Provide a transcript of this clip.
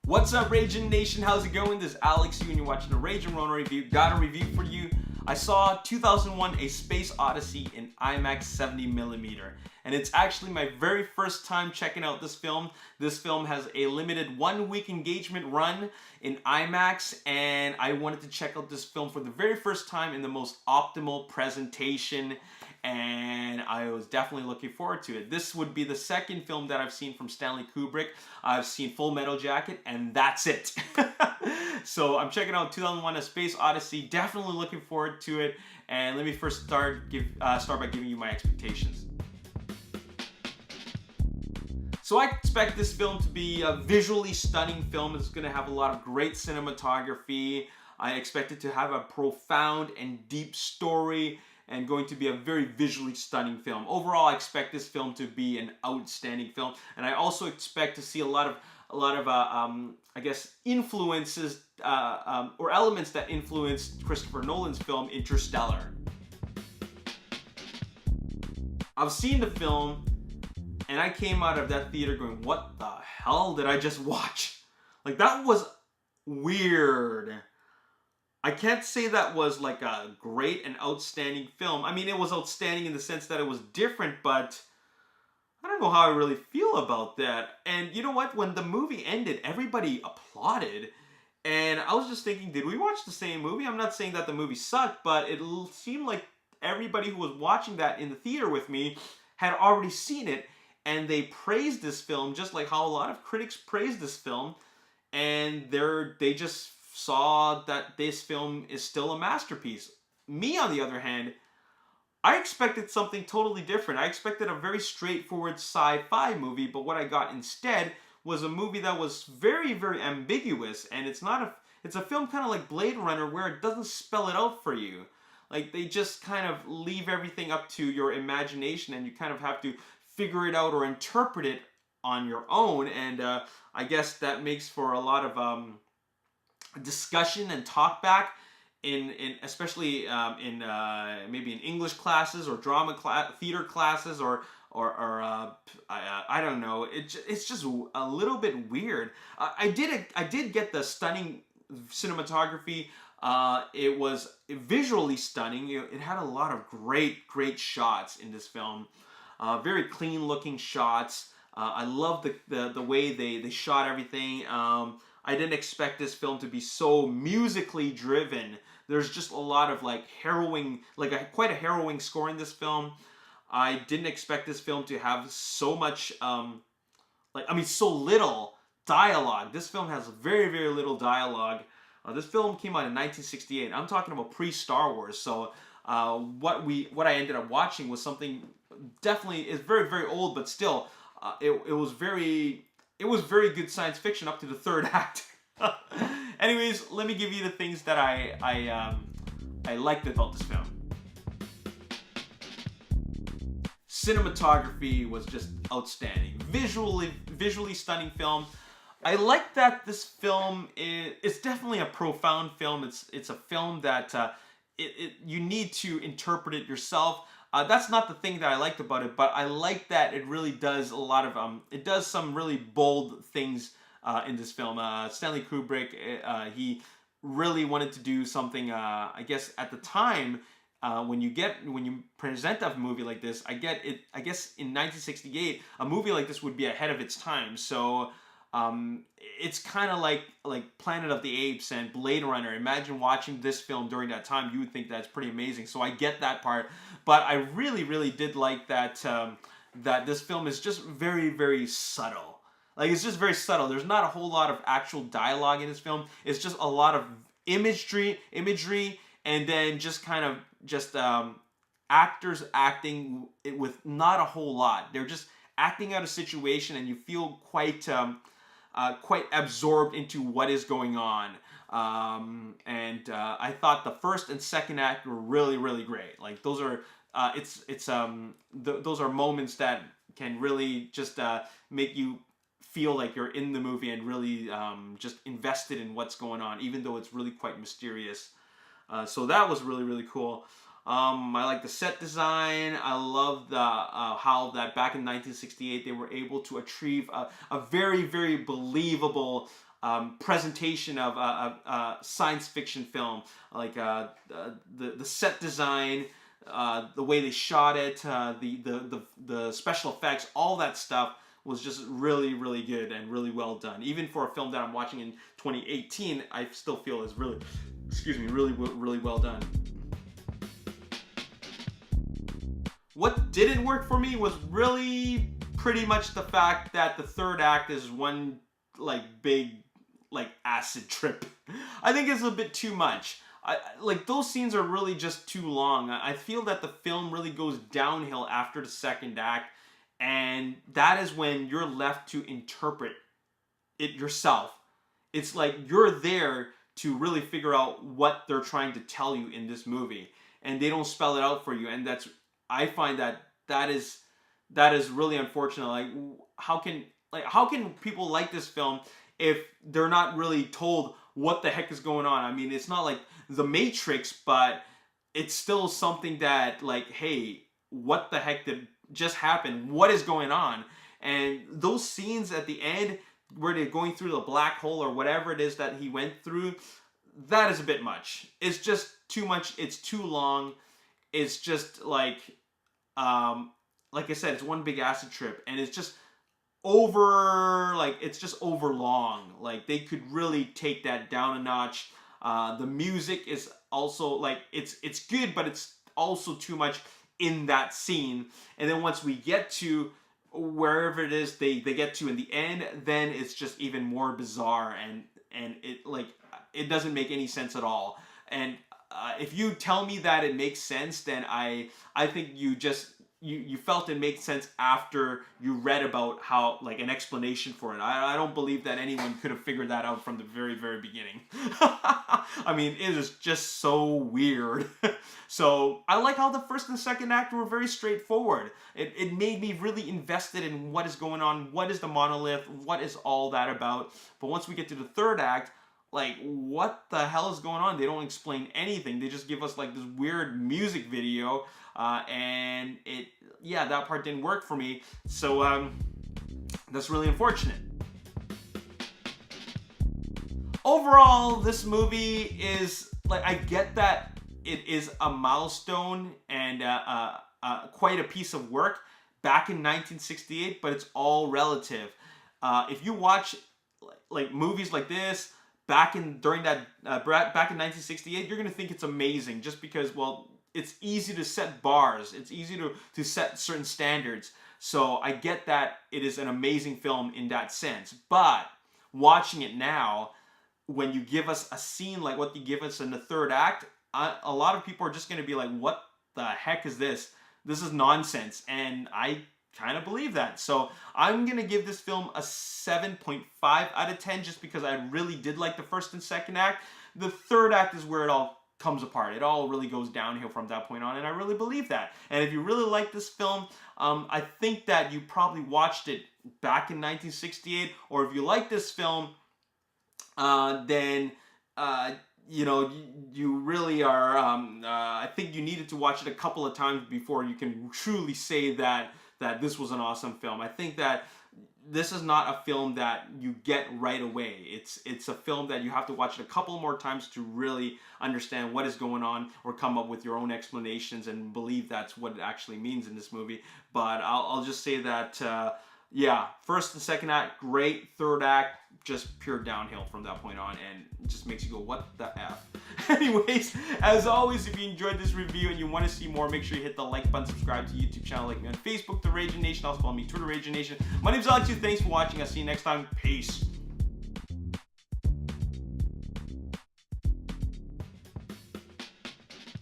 What's up, Ragin Nation? How's it going? This is Alex, and you're watching the Ragin Ronin review. Got a review for you. I saw 2001 A Space Odyssey in IMAX 70mm, and it's actually my very first time checking out this film. This film has a limited 1-week engagement run in IMAX, and I wanted to check out this film for the very first time in the most optimal presentation, and I was definitely looking forward to it. This would be the second film that I've seen from Stanley Kubrick. I've seen Full Metal Jacket, and that's it. So I'm checking out 2001 A Space Odyssey, definitely looking forward to it, and let me first start by giving you my expectations. So I expect this film to be a visually stunning film. It's going to have a lot of great cinematography. I expect it to have a profound and deep story, and going to be a very visually stunning film. Overall, I expect this film to be an outstanding film, and I also expect to see a lot of I guess influences or elements that influenced Christopher Nolan's film Interstellar. I've seen the film, and I came out of that theater going, "What the hell did I just watch?" Like, that was weird. I can't say that was like a great and outstanding film. I mean, it was outstanding in the sense that it was different, but I don't know how I really feel about that. And you know what? When the movie ended, everybody applauded. And I was just thinking, did we watch the same movie? I'm not saying that the movie sucked, but it seemed like everybody who was watching that in the theater with me had already seen it. And they praised this film just like how a lot of critics praised this film. And they just saw that this film is still a masterpiece. Me, on the other hand, I expected something totally different. I expected a very straightforward sci-fi movie, but what I got instead was a movie that was very, very ambiguous, and it's a film kind of like Blade Runner, where it doesn't spell it out for you. Like, they just kind of leave everything up to your imagination, and you kind of have to figure it out or interpret it on your own, and I guess that makes for a lot of discussion and talk back in especially in maybe in English classes or drama theater classes or I don't know. It's just a little bit weird. I did get the stunning cinematography. It was visually stunning. It had a lot of great shots in this film. Very clean looking shots. I love the way they shot everything. I didn't expect this film to be so musically driven. There's just a lot of like harrowing, quite a harrowing score in this film. I didn't expect this film to have so much, so little dialogue. This film has very, very little dialogue. This film came out in 1968. I'm talking about pre-Star Wars. So what I ended up watching was something definitely is very, very old, but still, it was very good science fiction up to the third act. Anyways, let me give you the things that I liked about this film. Cinematography was just outstanding. Visually stunning film. I like that this film it's definitely a profound film. It's a film that you need to interpret it yourself. That's not the thing that I liked about it, but I like that it really does a lot of it does some really bold things in this film. Stanley Kubrick, he really wanted to do something. I guess at the time, when you present a movie like this, I guess in 1968, a movie like this would be ahead of its time. So it's kind of like Planet of the Apes and Blade Runner. Imagine watching this film during that time. You would think that's pretty amazing. So I get that part, but I really did like that that this film is just very, very subtle. Like, it's just very subtle. There's not a whole lot of actual dialogue in this film. It's just a lot of imagery, and then just kind of actors acting with not a whole lot. They're just acting out a situation, and you feel quite absorbed into what is going on. I thought the first and second act were really great. Like, those are those are moments that can really just make you feel like you're in the movie and really just invested in what's going on, even though it's really quite mysterious. So that was really cool. I like the set design. I love how that back in 1968 they were able to achieve a very believable presentation of a science fiction film, like the set design, the way they shot it, the special effects, all that stuff was just really, really good and really well done. Even for a film that I'm watching in 2018, I still feel is really, really well done. What didn't work for me was really pretty much the fact that the third act is one like big like acid trip. I think it's a bit too much. Like those scenes are really just too long. I feel that the film really goes downhill after the second act, and that is when you're left to interpret it yourself. It's like you're there to really figure out what they're trying to tell you in this movie, and they don't spell it out for you, and I find that is really unfortunate. Like how can people like this film if they're not really told what the heck is going on? I mean, it's not like The Matrix, but it's still something that like, hey, what the heck did just happen? What is going on? And those scenes at the end where they're going through the black hole or whatever it is that he went through, that is a bit much. It's just too much. It's too long. It's just like I said, it's one big acid trip, and it's just over long. Like they could really take that down a notch. The music is also like it's good, but it's also too much in that scene. And then once we get to wherever it is they get to in the end, then it's just even more bizarre, and it doesn't make any sense at all. And if you tell me that it makes sense, then I think you felt it made sense after you read about how, like, an explanation for it. I don't believe that anyone could have figured that out from the very, very beginning. I mean, it is just so weird. So I like how the first and second act were very straightforward. It made me really invested in what is going on, what is the monolith, what is all that about. But once we get to the third act, like, what the hell is going on? They don't explain anything. They just give us like this weird music video, and that part didn't work for me. So that's really unfortunate. Overall, this movie is like, I get that it is a milestone and quite a piece of work back in 1968, but it's all relative. If you watch like movies like this back in 1968, you're gonna think it's amazing just because, well, it's easy to set bars. It's easy to set certain standards. So I get that it is an amazing film in that sense. But watching it now, when you give us a scene like what you give us in the third act, a lot of people are just gonna be like, what the heck is this? This is nonsense. And I kind of believe that. So I'm going to give this film a 7.5 out of 10 just because I really did like the first and second act. The third act is where it all comes apart. It all really goes downhill from that point on, and I really believe that. And if you really like this film, I think that you probably watched it back in 1968, or if you like this film, then you really are, I think you needed to watch it a couple of times before you can truly say that this was an awesome film. I think that this is not a film that you get right away. It's a film that you have to watch it a couple more times to really understand what is going on, or come up with your own explanations and believe that's what it actually means in this movie. But I'll just say that, first and second act, great. Third act, just pure downhill from that point on, and it just makes you go, what the F? Anyways, as always, if you enjoyed this review and you want to see more, make sure you hit the like button, subscribe to the YouTube channel, like me on Facebook, The Ragin Nation, also follow me, Twitter, Ragin Nation. My name's Alex, thanks for watching, I'll see you next time, peace.